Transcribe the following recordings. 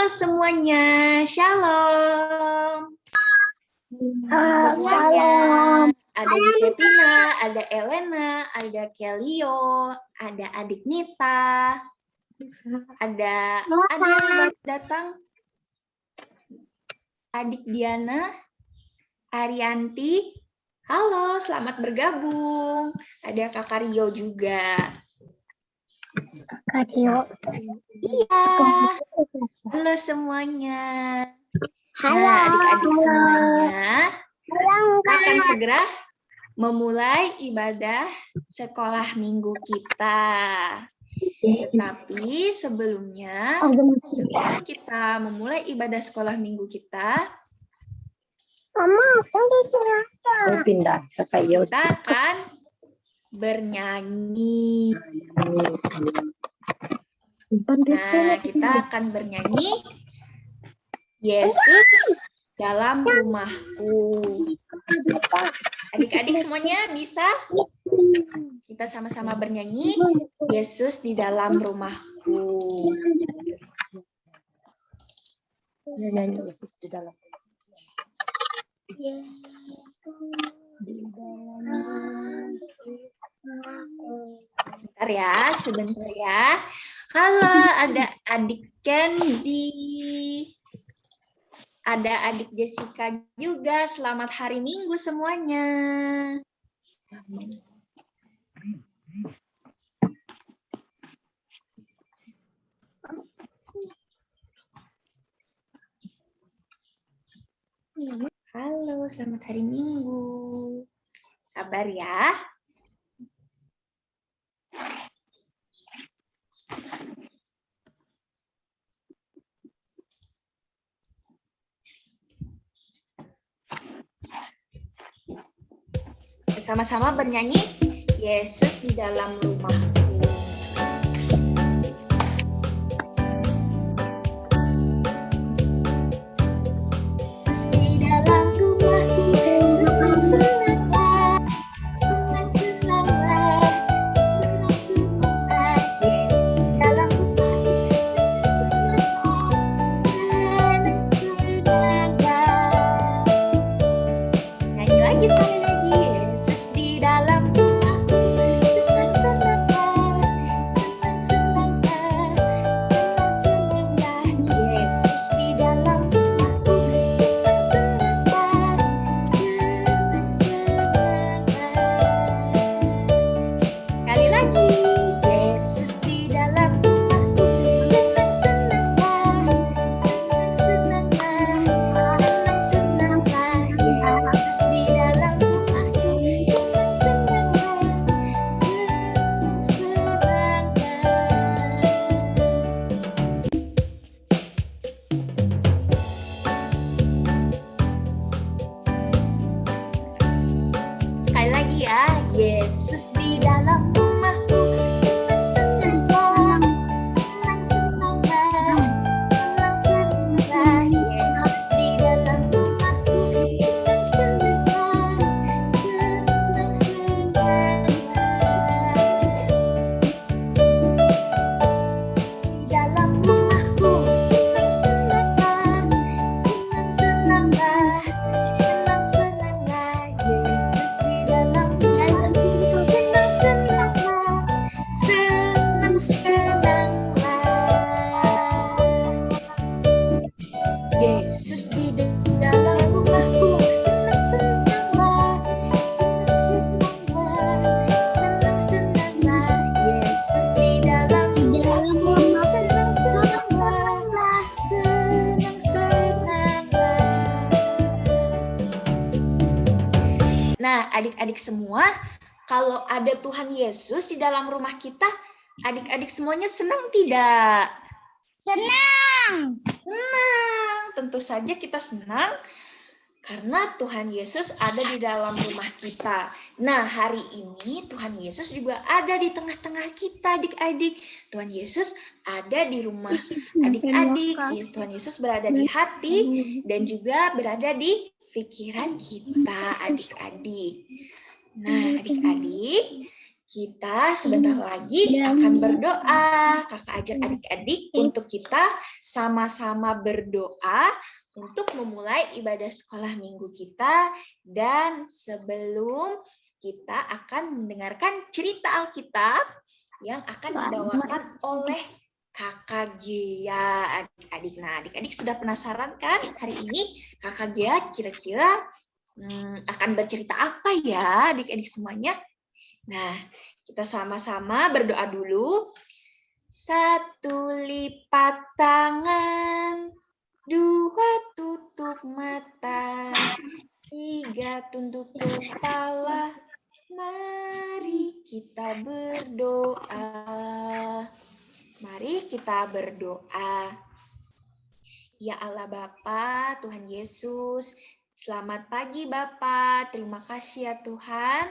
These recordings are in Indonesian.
Halo semuanya, Shalom semuanya. Ada Giuseppina, ada Elena, ada Kelio, ada adik Nita, ada yang baru datang, adik Diana, Arianti. Halo, selamat bergabung. Ada Kakak Rio juga. Kak Rio. Iya. Halo semuanya. Halo. Nah, adik-adik semuanya, kita akan segera memulai ibadah sekolah minggu kita. Tetapi sebelumnya, sebelum kita memulai ibadah sekolah minggu kita, Pindah ke kayu. kita akan bernyanyi. Nah, kita akan bernyanyi Yesus dalam rumahku. Adik-adik semuanya bisa? Kita sama-sama bernyanyi Yesus di dalam rumahku. Nyanyi Yesus di dalam. Bentar ya, sebentar ya. Halo, ada adik Kenzi. Ada adik Jessica juga. Selamat hari Minggu semuanya. Halo, selamat hari Minggu. Sabar ya. Sama-sama bernyanyi Yesus di dalam rumahku. Yesus di dalam rumahku, senang-senanglah, senang-senanglah, senang-senanglah. Yesus di dalam rumahku, senang-senanglah. Nyanyi lagi sekali lagi. Yesus di dalam rumahku, senang-senanglah, senang-senanglah, senang-senanglah. Yesus di dalam rumahku, senang-senanglah, senang-senanglah. Sekali lagi. Yesus di dalam rumahku, senang-senanglah, senang-senanglah, senang-senanglah. Yesus di dalam rumahku, sekali lagi ya, Yesus di dalam rumahku, senang-senanglah, senang-senanglah, senang-senanglah. Yesus di dalam rumahku, senang-senanglah, senang-senanglah. Di dalam rumahku, senang-senanglah, senang-senanglah, senang-senanglah. Yesus di dalam rumahku, senang-senanglah, senang-senanglah. Yesus di dalam rumahku, senang-senanglah, senang-senanglah, senang-senanglah. Yesus di dalam rumahku, senang-senanglah, senang-senanglah. Nah, adik-adik semua, kalau ada Tuhan Yesus di dalam rumah kita, adik-adik semuanya senang tidak? Senang. Senang, tentu saja kita senang karena Tuhan Yesus ada di dalam rumah kita. Nah, hari ini Tuhan Yesus juga ada di tengah-tengah kita, adik-adik. Tuhan Yesus ada di rumah adik-adik. Tuhan Yesus berada di hati dan juga berada di pikiran kita, adik-adik. Nah, adik-adik, Kita sebentar lagi akan berdoa. Kakak ajak adik-adik untuk kita sama-sama berdoa untuk memulai ibadah sekolah minggu kita. Dan sebelum kita akan mendengarkan cerita Alkitab yang akan dibawakan oleh Kakak Gea, adik-adik. Nah, adik-adik sudah penasaran kan hari ini Kakak Gea kira-kira akan bercerita apa ya adik-adik semuanya? Nah, kita sama-sama berdoa dulu. 1 lipat tangan, 2 tutup mata, 3 tunduk kepala. Mari kita berdoa. Mari kita berdoa. Ya Allah Bapa, Tuhan Yesus, selamat pagi Bapa. Terima kasih ya Tuhan,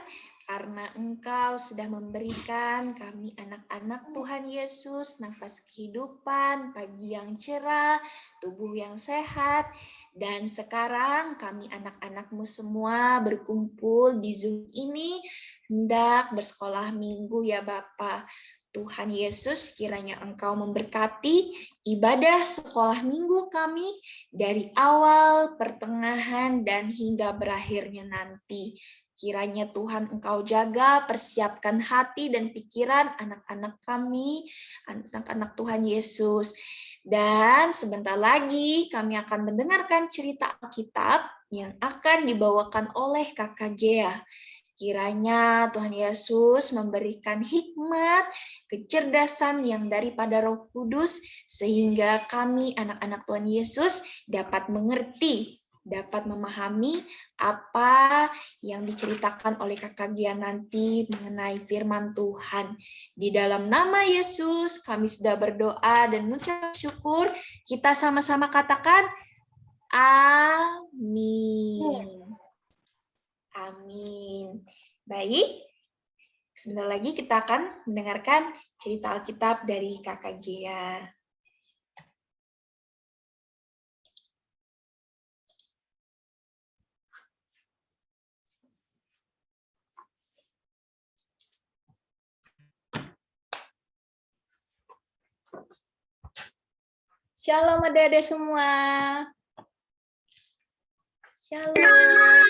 karena Engkau sudah memberikan kami anak-anak Tuhan Yesus nafas kehidupan, pagi yang cerah, tubuh yang sehat. Dan sekarang kami anak-anak-Mu semua berkumpul di Zoom ini hendak bersekolah minggu ya Bapa. Tuhan Yesus, kiranya Engkau memberkati ibadah sekolah minggu kami dari awal, pertengahan, dan hingga berakhirnya nanti. Kiranya Tuhan Engkau jaga, persiapkan hati dan pikiran anak-anak kami, anak-anak Tuhan Yesus. Dan sebentar lagi kami akan mendengarkan cerita Alkitab yang akan dibawakan oleh Kakak Gea. Kiranya Tuhan Yesus memberikan hikmat, kecerdasan yang daripada Roh Kudus, sehingga kami anak-anak Tuhan Yesus dapat mengerti, dapat memahami apa yang diceritakan oleh Kakak Gia nanti mengenai firman Tuhan. Di dalam nama Yesus kami sudah berdoa dan mengucap syukur. Kita sama-sama katakan amin. Amin. Baik, sebentar lagi kita akan mendengarkan cerita Alkitab dari Kakak Gea. Shalom adik-adik semua. Shalom.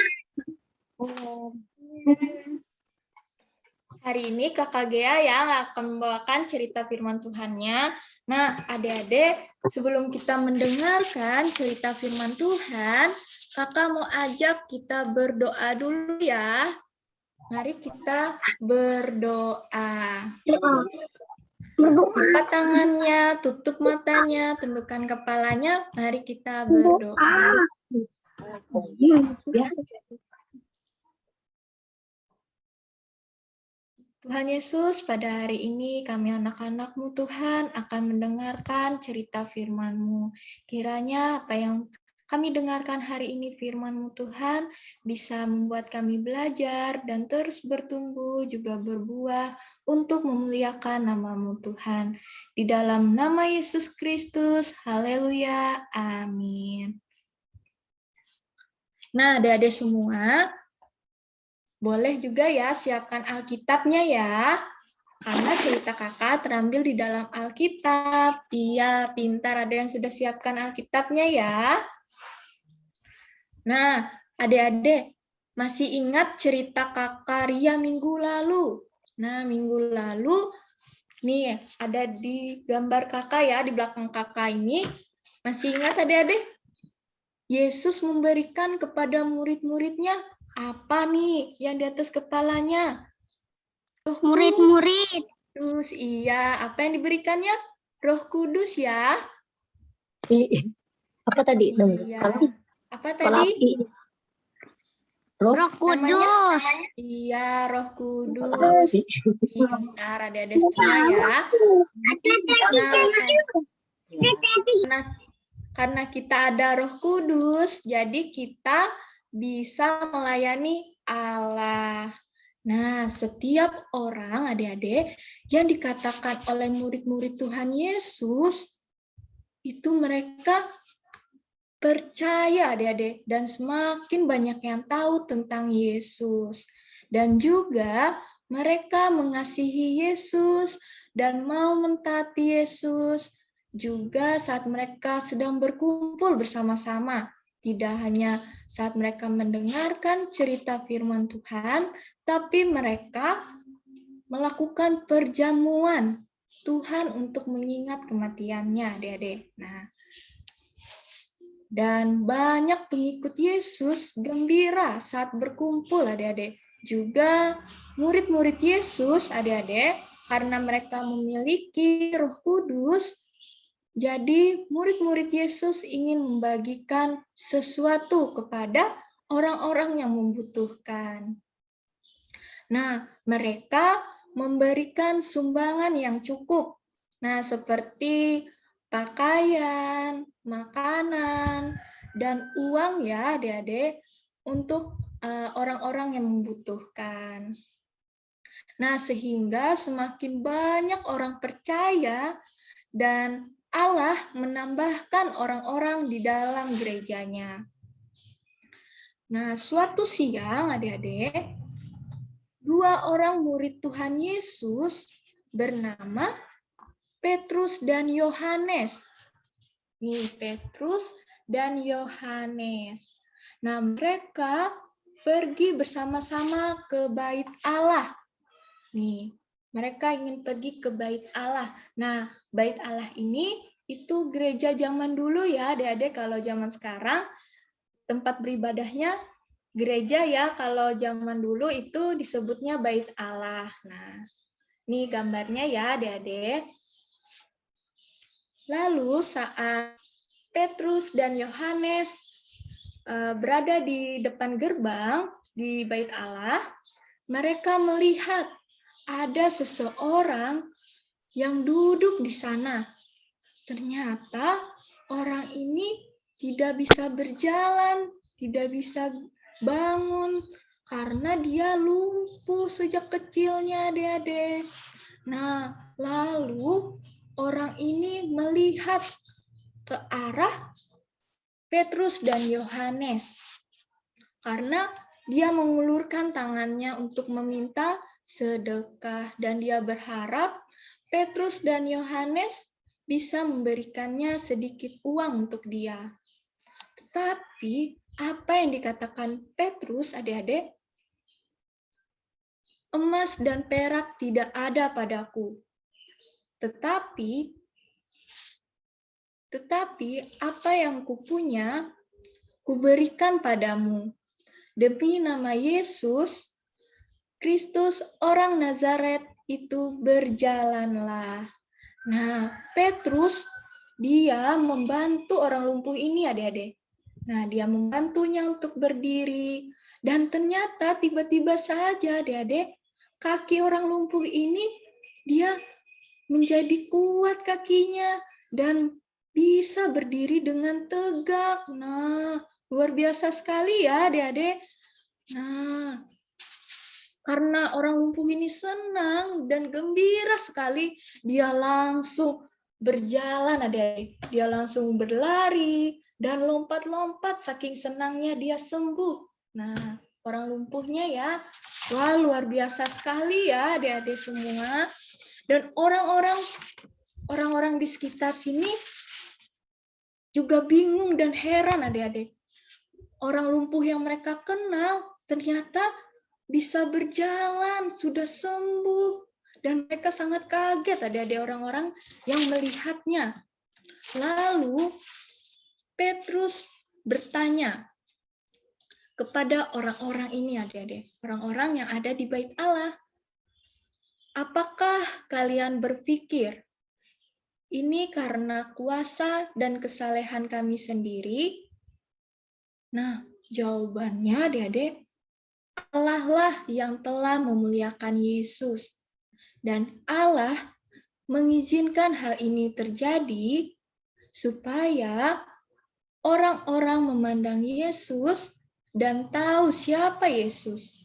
Hari ini Kakak Gea yang akan membawakan cerita firman Tuhannya. Nah, adik-adik, sebelum kita mendengarkan cerita firman Tuhan, Kakak mau ajak kita berdoa dulu ya. Mari kita berdoa. Buka tangannya, tutup matanya, tundukkan kepalanya. Mari kita berdoa. Tuhan Yesus, pada hari ini kami anak-anak-Mu Tuhan akan mendengarkan cerita firman-Mu. Kiranya apa yang kami dengarkan hari ini firman-Mu Tuhan bisa membuat kami belajar dan terus bertumbuh juga berbuah untuk memuliakan nama-Mu Tuhan. Di dalam nama Yesus Kristus, haleluya, amin. Nah, adik-adik semua, boleh juga ya siapkan Alkitabnya ya, karena cerita kakak terambil di dalam Alkitab. Iya, pintar, ada yang sudah siapkan Alkitabnya ya. Nah, adik-adik, masih ingat cerita kakak Ria minggu lalu? Nah, minggu lalu, nih ada di gambar kakak ya, di belakang kakak ini. Masih ingat adik-adik? Yesus memberikan kepada murid-muridnya apa nih yang di atas kepalanya? Murid-murid. Terus iya, apa yang diberikannya? Roh Kudus ya. Apa tadi? Iya. Apa tadi? Roh Kudus. Iya, Roh Kudus. Pintar, adik-adik semua ya. Karena kita ada Roh Kudus, jadi kita bisa melayani Allah. Nah, setiap orang adik-adik yang dikatakan oleh murid-murid Tuhan Yesus, itu mereka percaya adik-adik dan semakin banyak yang tahu tentang Yesus. Dan juga mereka mengasihi Yesus dan mau mentaati Yesus. Juga saat mereka sedang berkumpul bersama-sama, tidak hanya saat mereka mendengarkan cerita firman Tuhan, tapi mereka melakukan perjamuan Tuhan untuk mengingat kematiannya, adik-adik. Nah, dan banyak pengikut Yesus gembira saat berkumpul, adik-adik. Juga murid-murid Yesus, adik-adik, karena mereka memiliki Roh Kudus, jadi murid-murid Yesus ingin membagikan sesuatu kepada orang-orang yang membutuhkan. Nah, mereka memberikan sumbangan yang cukup. Nah, seperti pakaian, makanan, dan uang ya adik-adik untuk orang-orang yang membutuhkan. Nah, sehingga semakin banyak orang percaya dan Allah menambahkan orang-orang di dalam gerejanya. Nah, suatu siang adik-adik, dua orang murid Tuhan Yesus bernama Petrus dan Yohanes. Nih, Petrus dan Yohanes. Nah, mereka pergi bersama-sama ke bait Allah. Nih, mereka ingin pergi ke bait Allah. Nah, bait Allah ini itu gereja zaman dulu ya, adik-adik. Kalau zaman sekarang tempat beribadahnya gereja ya. Kalau zaman dulu itu disebutnya bait Allah. Nah, ini gambarnya ya, adik-adik. Lalu saat Petrus dan Yohanes berada di depan gerbang di bait Allah, mereka melihat ada seseorang yang duduk di sana. Ternyata orang ini tidak bisa berjalan, tidak bisa bangun, karena dia lumpuh sejak kecilnya, adik-adik. Nah, lalu orang ini melihat ke arah Petrus dan Yohanes, karena dia mengulurkan tangannya untuk meminta sedekah, dan dia berharap Petrus dan Yohanes bisa memberikannya sedikit uang untuk dia. Tetapi apa yang dikatakan Petrus, adik-adik? Emas dan perak tidak ada padaku. Tetapi apa yang kupunya, kuberikan padamu. Demi nama Yesus Kristus orang Nazaret itu berjalanlah. Nah, Petrus dia membantu orang lumpuh ini, adik-adik. Nah, dia membantunya untuk berdiri. Dan ternyata tiba-tiba saja, adik-adik, kaki orang lumpuh ini dia menjadi kuat kakinya dan bisa berdiri dengan tegak. Nah, luar biasa sekali ya, adik-adik. Nah, karena orang lumpuh ini senang dan gembira sekali, dia langsung berjalan, adik. Dia langsung berlari dan lompat-lompat saking senangnya dia sembuh. Nah, orang lumpuhnya ya, wah luar biasa sekali ya adik-adik semua. Dan orang-orang di sekitar sini juga bingung dan heran, adik-adik. Orang lumpuh yang mereka kenal ternyata bisa berjalan, sudah sembuh. Dan mereka sangat kaget, ada orang-orang yang melihatnya. Lalu Petrus bertanya kepada orang-orang ini, adik-adik, orang-orang yang ada di bait Allah. Apakah kalian berpikir ini karena kuasa dan kesalehan kami sendiri? Nah, jawabannya, adik-adik, Allah lah yang telah memuliakan Yesus. Dan Allah mengizinkan hal ini terjadi supaya orang-orang memandang Yesus dan tahu siapa Yesus.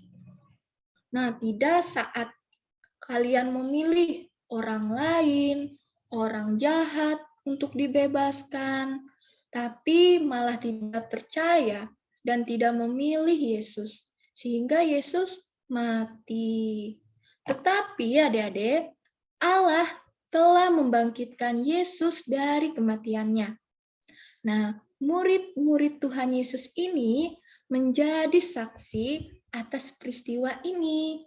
Nah, tidak saat kalian memilih orang lain, orang jahat untuk dibebaskan, tapi malah tidak percaya dan tidak memilih Yesus, sehingga Yesus mati. Tetapi adik-adik, Allah telah membangkitkan Yesus dari kematiannya. Nah, murid-murid Tuhan Yesus ini menjadi saksi atas peristiwa ini.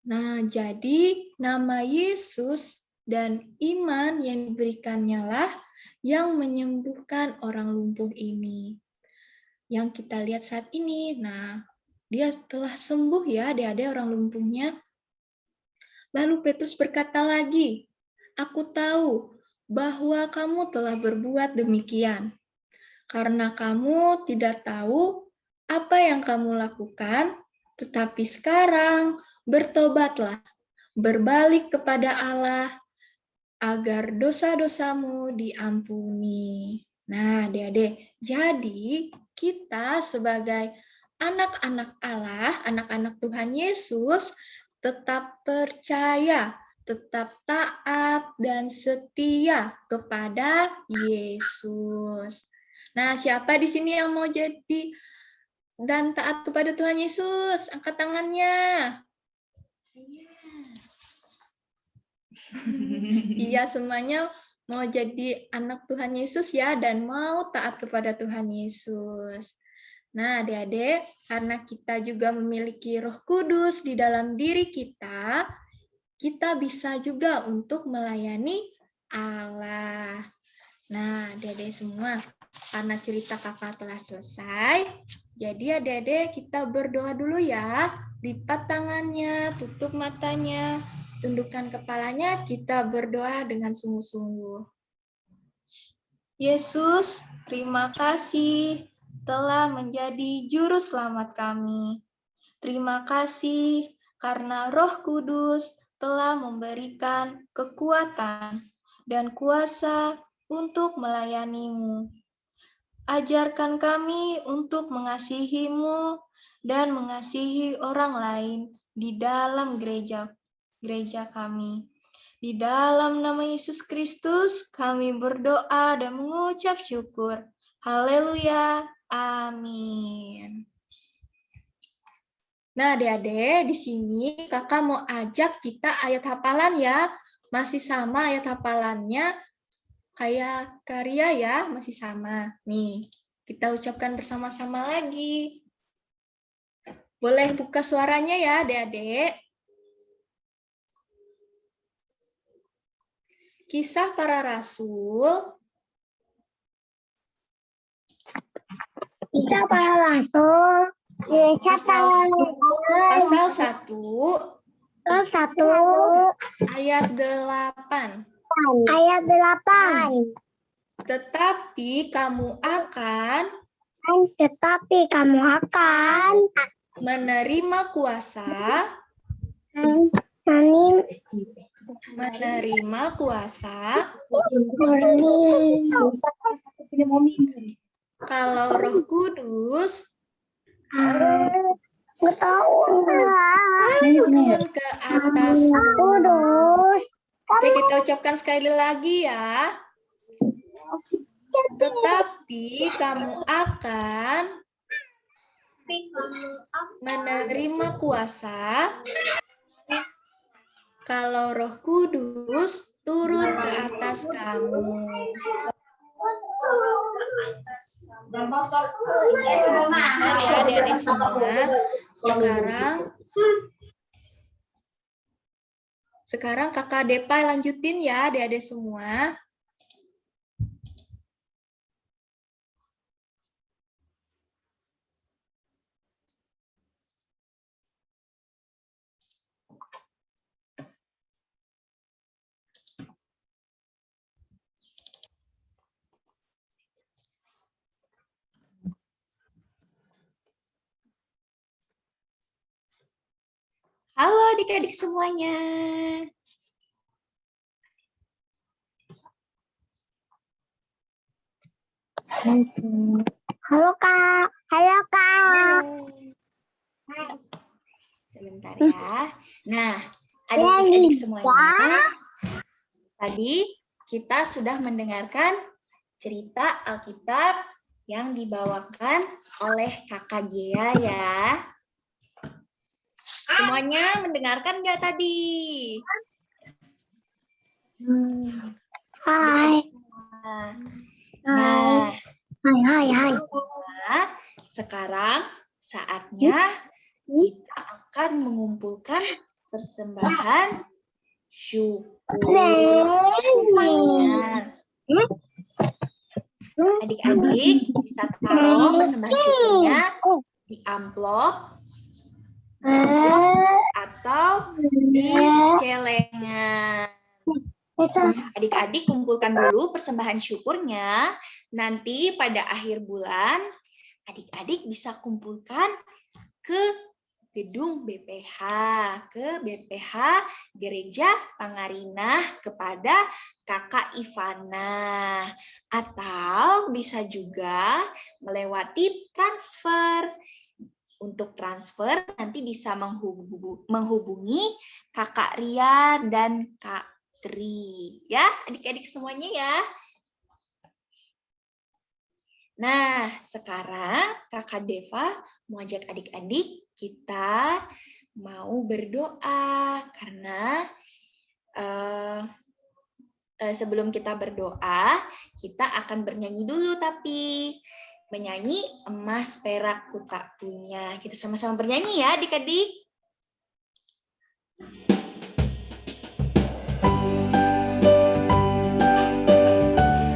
Nah, jadi nama Yesus dan iman yang diberikannya lah yang menyembuhkan orang lumpuh ini. Yang kita lihat saat ini, nah, dia telah sembuh ya adik-adik orang lumpuhnya. Lalu Petrus berkata lagi, "Aku tahu bahwa kamu telah berbuat demikian, karena kamu tidak tahu apa yang kamu lakukan, tetapi sekarang bertobatlah, berbalik kepada Allah, agar dosa-dosamu diampuni." Nah, adik-adik, jadi kita sebagai anak-anak Allah, anak-anak Tuhan Yesus, tetap percaya, tetap taat dan setia kepada Yesus. Nah, siapa di sini yang mau jadi dan taat kepada Tuhan Yesus? Angkat tangannya. Iya, semuanya mau jadi anak Tuhan Yesus ya, dan mau taat kepada Tuhan Yesus. Nah, adik-adik, karena kita juga memiliki Roh Kudus di dalam diri kita bisa juga untuk melayani Allah. Nah, adik-adik semua, karena cerita kakak telah selesai, jadi adik-adik kita berdoa dulu ya. Lipat tangannya, tutup matanya, tundukkan kepalanya, kita berdoa dengan sungguh-sungguh. Yesus, terima kasih telah menjadi juru selamat kami. Terima kasih karena Roh Kudus telah memberikan kekuatan dan kuasa untuk melayani-Mu. Ajarkan kami untuk mengasihi-Mu dan mengasihi orang lain di dalam gereja kami. Di dalam nama Yesus Kristus, kami berdoa dan mengucap syukur. Haleluya. Amin. Nah, adik-adik, di sini kakak mau ajak kita ayat hafalan ya. Masih sama ayat hafalannya, kayak karya ya, masih sama. Nih, kita ucapkan bersama-sama lagi. Boleh buka suaranya ya, adik-adik. Kisah Para Rasul. Kita para rasul. Pasal 1. Ayat 8. Ayat 8. Tetapi kamu akan menerima kuasa kalau Roh Kudus turun ke atasmu. Oke, kita ucapkan sekali lagi ya. Tetapi kamu akan menerima kuasa kalau Roh Kudus turun ke atas kamu. Mari adik-adik semua, sekarang kakak Depa lanjutin ya adik-adik semua. Halo adik-adik semuanya. Halo Kak. Sebentar ya. Nah, adik-adik semuanya, tadi kita sudah mendengarkan cerita Alkitab yang dibawakan oleh Kakak Gia ya. Semuanya mendengarkan nggak tadi? Hai. Nah, Hai. nah, sekarang saatnya kita akan mengumpulkan persembahan syukur. Nah, adik-adik bisa taruh persembahan syukurnya di amplop atau di celengan. Adik-adik kumpulkan dulu persembahan syukurnya. Nanti pada akhir bulan, adik-adik bisa kumpulkan ke gedung BPH, ke BPH Gereja Pangarinah kepada Kakak Ivana. Atau bisa juga melewati transfer. Untuk transfer nanti bisa menghubungi Kakak Ria dan Kak Tri. Ya, adik-adik semuanya ya. Nah, sekarang Kakak Deva mau ajak adik-adik kita mau berdoa karena sebelum kita berdoa, kita akan bernyanyi dulu tapi menyanyi emas perak ku tak punya. Kita sama-sama bernyanyi ya adik-adik.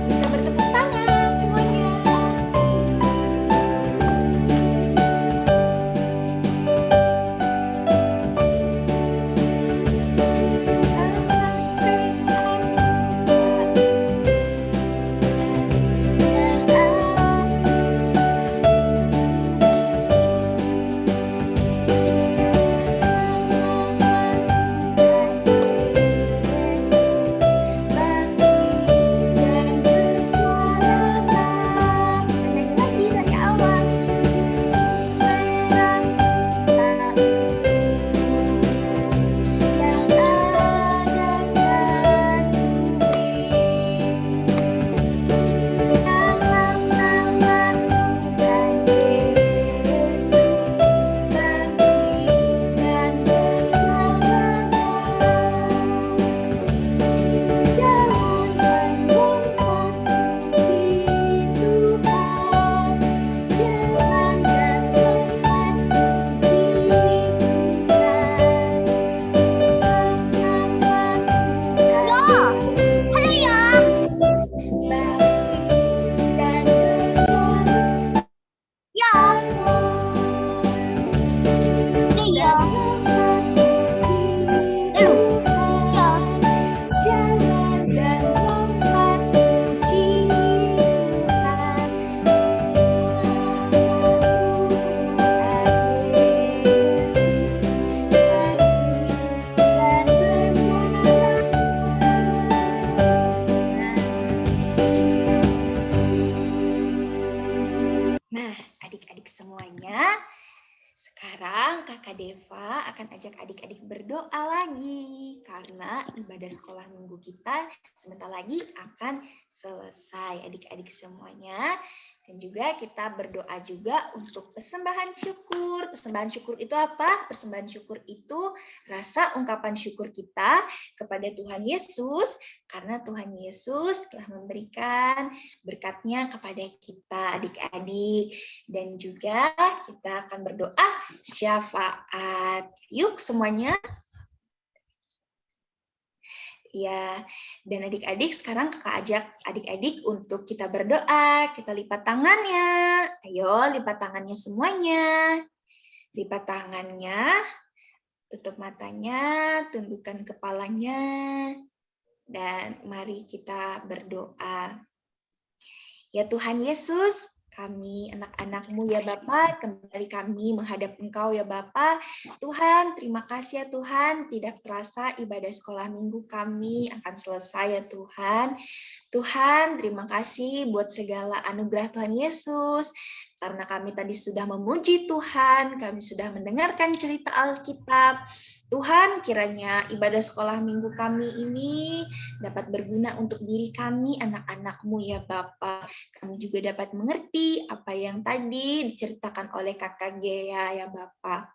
Bisa bertepuk tangan semuanya. Emas Nah, adik-adik semuanya, sekarang Kakak Deva akan ajak adik-adik berdoa lagi karena ibadah sekolah minggu kita sebentar lagi akan selesai adik-adik semuanya. Dan juga kita berdoa juga untuk persembahan syukur. Persembahan syukur itu apa? Persembahan syukur itu rasa ungkapan syukur kita kepada Tuhan Yesus karena Tuhan Yesus telah memberikan berkat-Nya kepada kita adik-adik. Dan juga kita akan berdoa syafaat. Yuk semuanya. Ya, dan adik-adik sekarang kakak ajak adik-adik untuk kita berdoa. Kita lipat tangannya. Ayo lipat tangannya semuanya. Lipat tangannya. Tutup matanya, tundukkan kepalanya. Dan mari kita berdoa. Ya Tuhan Yesus, kami anak-anak-Mu ya Bapa, kembali kami menghadap Engkau ya Bapa. Tuhan, terima kasih ya Tuhan, tidak terasa ibadah sekolah minggu kami akan selesai ya Tuhan. Tuhan, terima kasih buat segala anugerah Tuhan Yesus. Karena kami tadi sudah memuji Tuhan, kami sudah mendengarkan cerita Alkitab. Tuhan, kiranya ibadah sekolah minggu kami ini dapat berguna untuk diri kami, anak-anak-Mu ya Bapa. Kami juga dapat mengerti apa yang tadi diceritakan oleh Kakak Gea ya Bapak.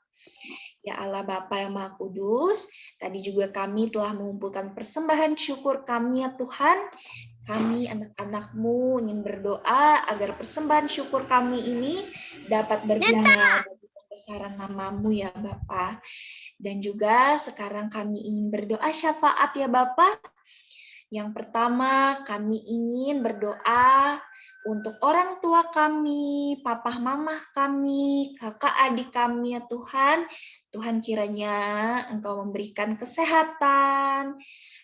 Ya Allah Bapa yang Maha Kudus, tadi juga kami telah mengumpulkan persembahan syukur kami ya Tuhan. Kami anak-anak-Mu ingin berdoa agar persembahan syukur kami ini dapat berguna bagi kebesaran nama-Mu ya Bapa. Dan juga sekarang kami ingin berdoa syafaat ya Bapa. Yang pertama kami ingin berdoa untuk orang tua kami, papa mamah kami, kakak adik kami ya Tuhan. Tuhan kiranya Engkau memberikan kesehatan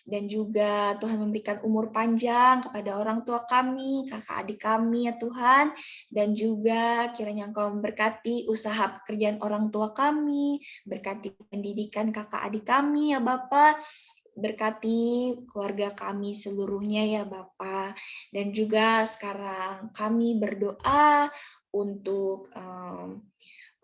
dan juga Tuhan memberikan umur panjang kepada orang tua kami, kakak adik kami ya Tuhan. Dan juga kiranya Engkau memberkati usaha pekerjaan orang tua kami, berkati pendidikan kakak adik kami ya Bapak. Berkati keluarga kami seluruhnya ya Bapa. Dan juga sekarang kami berdoa untuk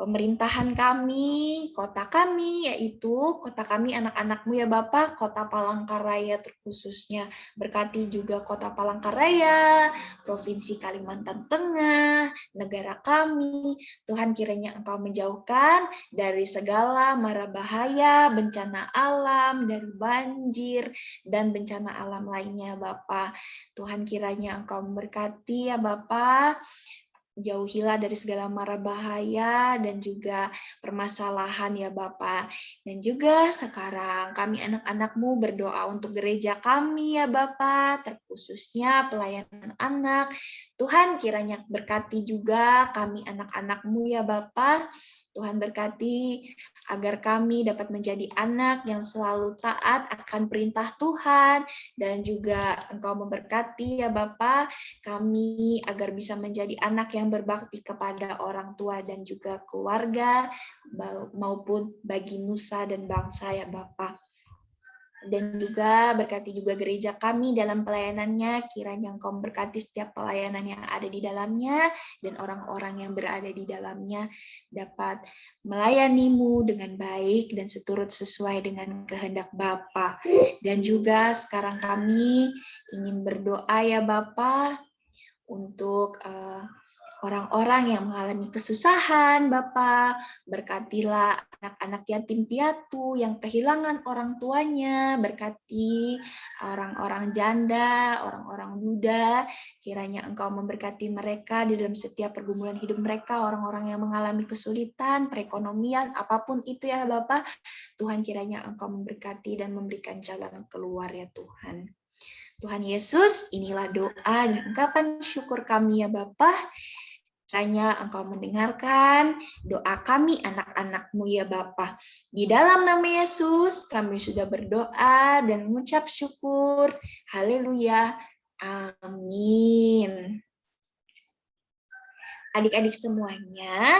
pemerintahan kami, kota kami, yaitu kota kami anak-anak-Mu ya Bapak, kota Palangkaraya terkhususnya. Berkati juga kota Palangkaraya, Provinsi Kalimantan Tengah, negara kami. Tuhan kiranya Engkau menjauhkan dari segala mara bahaya, bencana alam, dari banjir, dan bencana alam lainnya Bapak. Tuhan kiranya Engkau memberkati ya Bapak. Jauhilah dari segala mara bahaya dan juga permasalahan ya Bapak. Dan juga sekarang kami anak-anak-Mu berdoa untuk gereja kami ya Bapak, terkhususnya pelayanan anak. Tuhan kiranya berkati juga kami anak-anak-Mu ya Bapak. Tuhan berkati agar kami dapat menjadi anak yang selalu taat akan perintah Tuhan, dan juga Engkau memberkati ya Bapa kami agar bisa menjadi anak yang berbakti kepada orang tua dan juga keluarga maupun bagi nusa dan bangsa ya Bapa. Dan juga berkati juga gereja kami dalam pelayanannya, kiranya Engkau memberkati setiap pelayanan yang ada di dalamnya, dan orang-orang yang berada di dalamnya dapat melayani-Mu dengan baik dan seturut sesuai dengan kehendak Bapa. Dan juga sekarang kami ingin berdoa ya Bapa untuk orang-orang yang mengalami kesusahan, Bapak. Berkatilah anak-anak yatim piatu yang kehilangan orang tuanya, berkati orang-orang janda, orang-orang duda, kiranya Engkau memberkati mereka di dalam setiap pergumulan hidup mereka, orang-orang yang mengalami kesulitan, perekonomian, apapun itu ya Bapak, Tuhan kiranya Engkau memberkati dan memberikan jalan keluar ya Tuhan. Tuhan Yesus, inilah doa dan ungkapan syukur kami ya Bapak. Kiranya Engkau mendengarkan doa kami anak-anak-Mu ya Bapa. Di dalam nama Yesus kami sudah berdoa dan mengucap syukur. Haleluya. Amin. Adik-adik semuanya,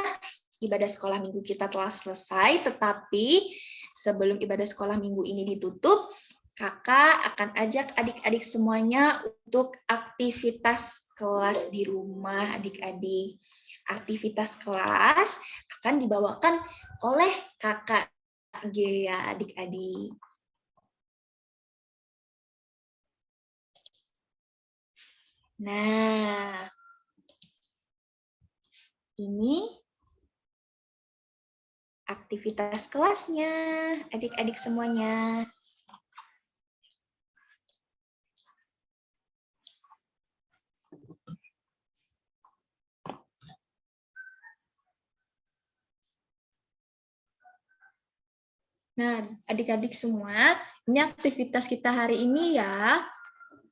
ibadah sekolah minggu kita telah selesai, tetapi sebelum ibadah sekolah minggu ini ditutup, Kakak akan ajak adik-adik semuanya untuk aktivitas kelas di rumah, adik-adik. Aktivitas kelas akan dibawakan oleh Kakak Gea, adik-adik. Nah, ini aktivitas kelasnya, adik-adik semuanya. Nah, adik-adik semua, ini aktivitas kita hari ini ya.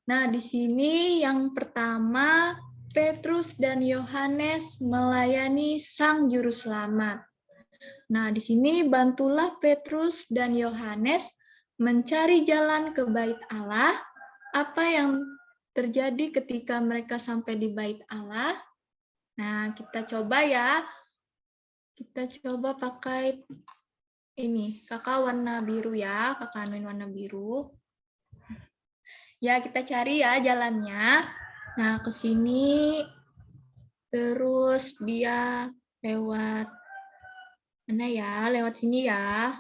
Nah, di sini yang pertama, Petrus dan Yohanes melayani Sang Juru Selamat. Nah, di sini bantulah Petrus dan Yohanes mencari jalan ke Bait Allah. Apa yang terjadi ketika mereka sampai di Bait Allah? Nah, kita coba ya. Kita coba pakai ini, kakak warna biru ya, kakak anuin warna biru. Ya, kita cari ya jalannya. Nah, ke sini, terus dia lewat mana ya? Lewat sini ya.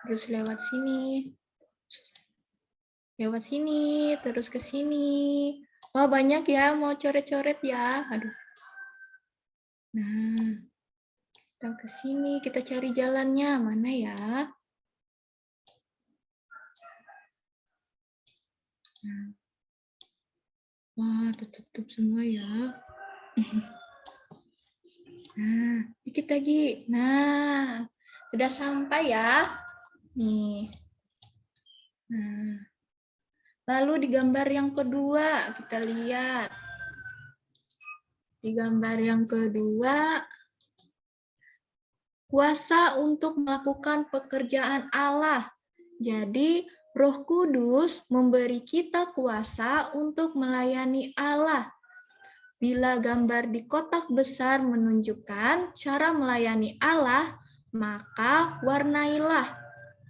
Terus lewat sini. Lewat sini, terus ke sini. Wah, banyak ya, mau coret-coret ya. Aduh. Nah. Datang ke sini, kita cari jalannya. Mana ya? Nah. Wah, tertutup semua ya. Nah, dikit lagi. Nah, sudah sampai ya. Nih. Nah, lalu di gambar yang kedua, kita lihat. Di gambar yang kedua, kuasa untuk melakukan pekerjaan Allah. Jadi, Roh Kudus memberi kita kuasa untuk melayani Allah. Bila gambar di kotak besar menunjukkan cara melayani Allah, maka warnailah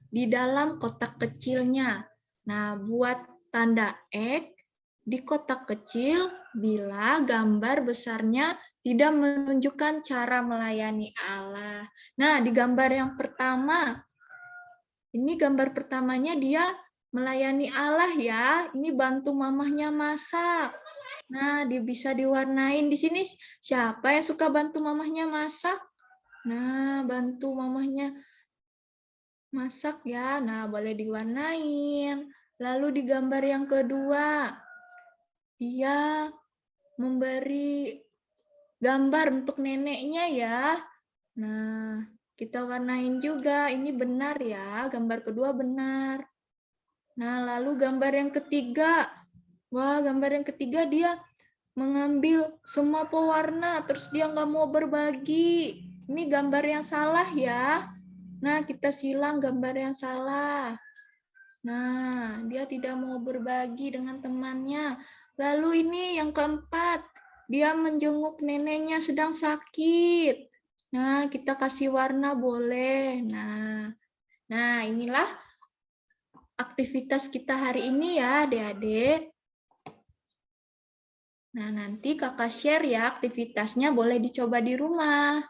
di dalam kotak kecilnya. Nah, buat tanda X di kotak kecil bila gambar besarnya tidak menunjukkan cara melayani Allah. Nah, di gambar yang pertama, ini gambar pertamanya dia melayani Allah ya. Ini bantu mamahnya masak. Nah, dia bisa diwarnain. Di sini siapa yang suka bantu mamahnya masak? Nah, bantu mamahnya masak ya. Nah, boleh diwarnain. Lalu di gambar yang kedua, dia memberi gambar untuk neneknya ya. Nah, kita warnain juga. Ini benar ya, gambar kedua benar. Nah, lalu gambar yang ketiga. Wah, gambar yang ketiga dia mengambil semua pewarna, terus dia nggak mau berbagi. Ini gambar yang salah ya. Nah, kita silang gambar yang salah. Nah, dia tidak mau berbagi dengan temannya. Lalu ini yang keempat, dia menjenguk neneknya sedang sakit. Nah, kita kasih warna boleh. Nah, inilah aktivitas kita hari ini ya, adik-adik. Nah, nanti kakak share ya aktivitasnya, boleh dicoba di rumah.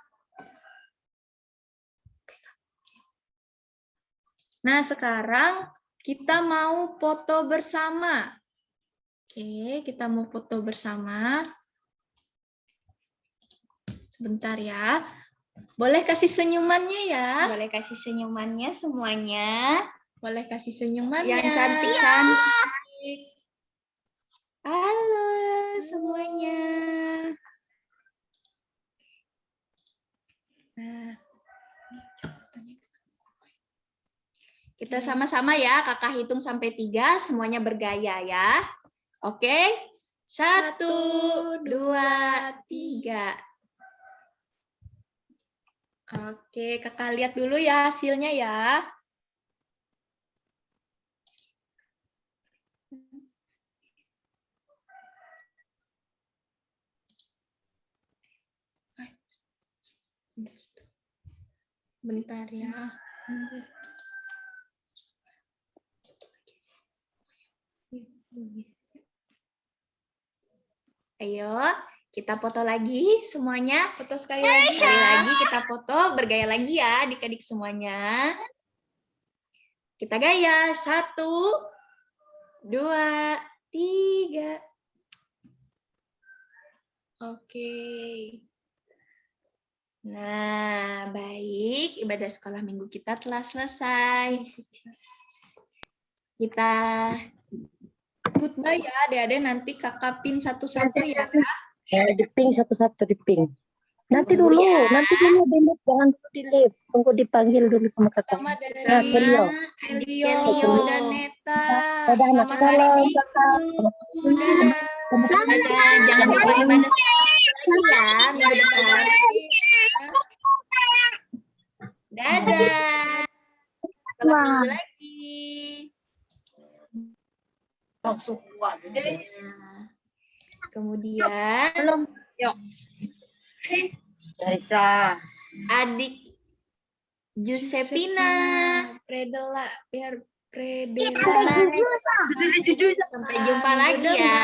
Nah, sekarang kita mau foto bersama. Oke, kita mau foto bersama. Sebentar ya. Boleh kasih senyumannya ya? Boleh kasih senyumannya semuanya. Boleh kasih senyumannya. Yang cantik-cantik. Halo semuanya. Nah, kita sama-sama ya, kakak hitung sampai 3, semuanya bergaya ya. Oke, 1, 2, 3. Oke, kakak lihat dulu ya hasilnya ya. Bentar ya. Ayo, kita foto lagi semuanya. Foto sekali lagi. Sekali lagi kita foto, bergaya lagi ya adik-adik semuanya. Kita gaya, 1, 2, 3. Oke. Nah, baik. Ibadah sekolah minggu kita telah selesai. Kita Goodbye ya adik-adik, nanti kakak pin satu-satu ya. Di ping satu-satu di ping. Nanti Tunggu dulu, ya. nanti dulu Bendit, jangan dulu di lift. Tunggu dipanggil dulu sama kakak. Pertama dari Nah, Kelio. Elio dan Neta. Dadah, anak Selamat hari sekolah, Minggu. kakak. Dadah. Dadah, jangan lupa ibadah lagi ya minggu depan. Dadah. Sekolah minggu lagi. Nah, kemudian Belum. Yuk. Darisa. adik Giuseppina. Predela, biar Predela. Sampai jumpa lagi ya.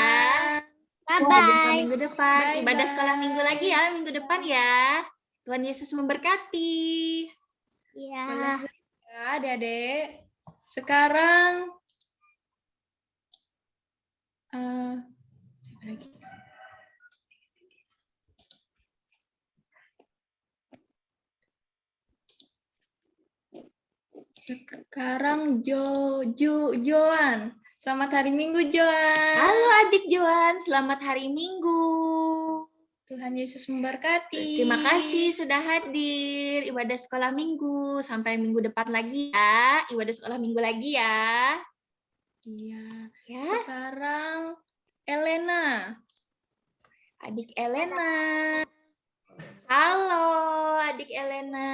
Sampai jumpa minggu depan. Bye-bye. Ibadah sekolah minggu lagi ya minggu depan ya. Tuhan Yesus memberkati. Boleh ya adik-adik. Sekarang siapa lagi? Sekarang Joan. Selamat hari Minggu, Joan. Halo adik Joan, selamat hari Minggu. Tuhan Yesus memberkati. Terima kasih sudah hadir ibadah sekolah minggu. Sampai minggu depan lagi ya, ibadah sekolah minggu lagi ya. Iya. Ya, Sekarang Elena. adik Elena. Halo adik Elena,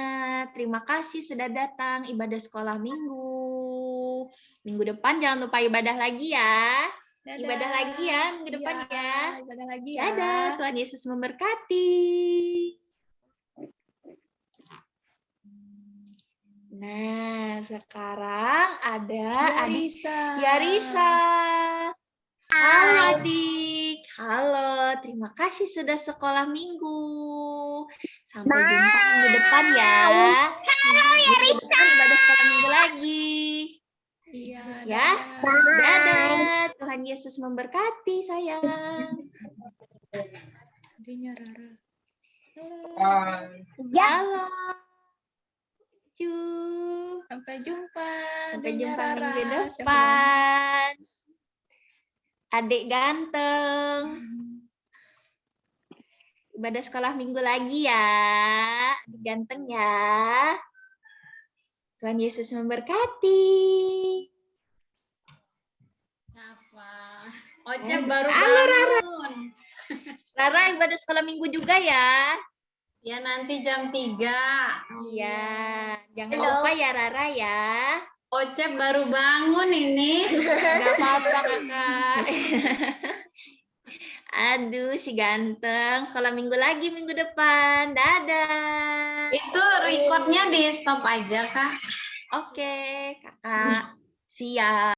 terima kasih sudah datang ibadah sekolah minggu. Minggu depan jangan lupa ibadah lagi ya. Dadah. Ibadah lagi ya minggu depan Iya, ya. Ibadah lagi ya. Dadah, Tuhan Yesus memberkati. Nah, sekarang ada adik Yarisa. Yarisa. Halo adik. Halo, terima kasih sudah sekolah minggu. Sampai jumpa minggu depan ya. Halo Yarisa. Ibadah sekolah minggu lagi. Iya. Ya. dadah. Dadah. Tuhan Yesus memberkati sayang. Adiknya Rara. Halo. Cu. Sampai jumpa. Sampai Adiknya jumpa Rara. minggu Siapa depan. Adik ganteng. Ibadah sekolah minggu lagi ya. Adik ganteng ya. Tuhan Yesus memberkati. Apa? Ocep baru Halo, bangun. Rara ibadah sekolah minggu juga ya. Ya nanti jam 3. Iya. Jangan Halo. lupa ya Rara ya. Ocep baru bangun ini. Gak apa-apa kakak. Aduh si ganteng. Sekolah minggu lagi minggu depan. Dadah. Itu recordnya di stop aja, Kak. Oke kakak. Siap.